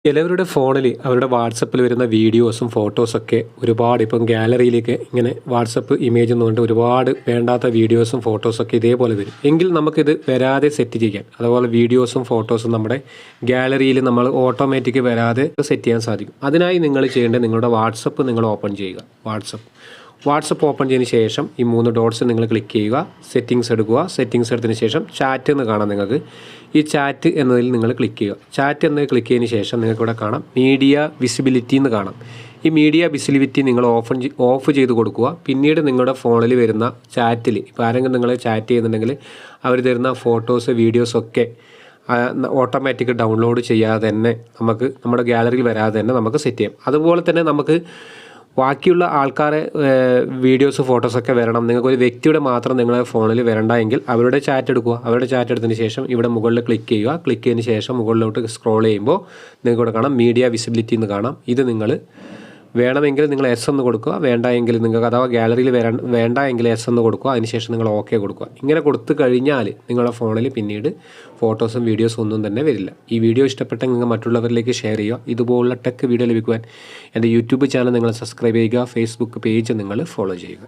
ചിലവരുടെ ഫോണിൽ അവരുടെ വാട്സപ്പിൽ വരുന്ന വീഡിയോസും ഫോട്ടോസൊക്കെ ഒരുപാട് ഇപ്പം ഗാലറിയിലേക്ക് ഇങ്ങനെ വാട്സപ്പ് ഇമേജ് എന്നുകൊണ്ട് ഒരുപാട് വേണ്ടാത്ത വീഡിയോസും ഫോട്ടോസൊക്കെ ഇതേപോലെ വരും. എങ്കിൽ നമുക്കിത് വരാതെ സെറ്റ് ചെയ്യാൻ, അതുപോലെ വീഡിയോസും ഫോട്ടോസും നമ്മുടെ ഗാലറിയിൽ നമ്മൾ ഓട്ടോമാറ്റിക് വരാതെ സെറ്റ് ചെയ്യാൻ സാധിക്കും. അതിനായി നിങ്ങൾ ചെയ്യേണ്ടത് നിങ്ങളുടെ വാട്സപ്പ് നിങ്ങൾ ഓപ്പൺ ചെയ്യുക. വാട്സപ്പ് ഓപ്പൺ ചെയ്തതിന് ശേഷം ഈ 3 ഡോട്ട്സ് നിങ്ങൾ ക്ലിക്ക് ചെയ്യുക. സെറ്റിങ്സ് എടുക്കുക. സെറ്റിങ്സ് എടുത്തതിന് ശേഷം ചാറ്റ് എന്ന് കാണാം. നിങ്ങൾക്ക് ഈ ചാറ്റ് എന്നതിൽ നിങ്ങൾ ക്ലിക്ക് ചെയ്യുക. ചാറ്റ് എന്ന് ക്ലിക്ക് ചെയ്തതിന് ശേഷം നിങ്ങൾക്ക് ഇവിടെ കാണാം മീഡിയ വിസിബിലിറ്റി എന്ന് കാണാം. ഈ മീഡിയ വിസിബിലിറ്റി നിങ്ങൾ ഓഫ് ചെയ്ത് കൊടുക്കുക. പിന്നീട് നിങ്ങളുടെ ഫോണിൽ വരുന്ന ചാറ്റിൽ ഇപ്പോൾ ആരെങ്കിലും നിങ്ങൾ ചാറ്റ് ചെയ്യുന്നുണ്ടെങ്കിൽ അവർ തരുന്ന ഫോട്ടോസ് വീഡിയോസൊക്കെ ഓട്ടോമാറ്റിക് ഡൗൺലോഡ് ചെയ്യാതെ തന്നെ നമുക്ക് നമ്മുടെ ഗാലറിയിൽ വരാതെ തന്നെ നമുക്ക് സെറ്റ് ചെയ്യാം. അതുപോലെ തന്നെ നമുക്ക് ബാക്കിയുള്ള ആൾക്കാരെ വീഡിയോസ് ഫോട്ടോസൊക്കെ വരണം, നിങ്ങൾക്കൊരു വ്യക്തിയുടെ മാത്രം നിങ്ങളുടെ ഫോണിൽ വരണ്ട എങ്കിൽ അവരുടെ ചാറ്റ് എടുക്കുക. അവരുടെ ചാറ്റ് എടുത്തതിന് ശേഷം ഇവിടെ മുകളിൽ ക്ലിക്ക് ചെയ്യുക. ക്ലിക്ക് ചെയ്തതിന് ശേഷം മുകളിലോട്ട് സ്ക്രോൾ ചെയ്യുമ്പോൾ നിങ്ങൾക്ക് ഇവിടെ കാണാം മീഡിയ വിസിബിലിറ്റി എന്ന് കാണാം. ഇത് നിങ്ങൾ വേണമെങ്കിൽ നിങ്ങൾ എസ് എന്ന് കൊടുക്കുക, വേണ്ട എങ്കിൽ നിങ്ങൾക്ക് അഥവാ ഗാലറിയിൽ വേണ്ട എങ്കിൽ എസ് എന്ന് കൊടുക്കുക. അതിനുശേഷം നിങ്ങൾ ഓക്കെ കൊടുക്കുക. ഇങ്ങനെ കൊടുത്തു കഴിഞ്ഞാൽ നിങ്ങളുടെ ഫോണിൽ പിന്നീട് ഫോട്ടോസും വീഡിയോസും ഒന്നും തന്നെ വരില്ല. ഈ വീഡിയോ ഇഷ്ടപ്പെട്ടെങ്കിൽ നിങ്ങൾ മറ്റുള്ളവരിലേക്ക് ഷെയർ ചെയ്യുക. ഇതുപോലുള്ള ടെക് വീഡിയോ ലഭിക്കുവാൻ എൻ്റെ യൂട്യൂബ് ചാനൽ നിങ്ങൾ സബ്സ്ക്രൈബ് ചെയ്യുക. ഫേസ്ബുക്ക് പേജ് നിങ്ങൾ ഫോളോ ചെയ്യുക.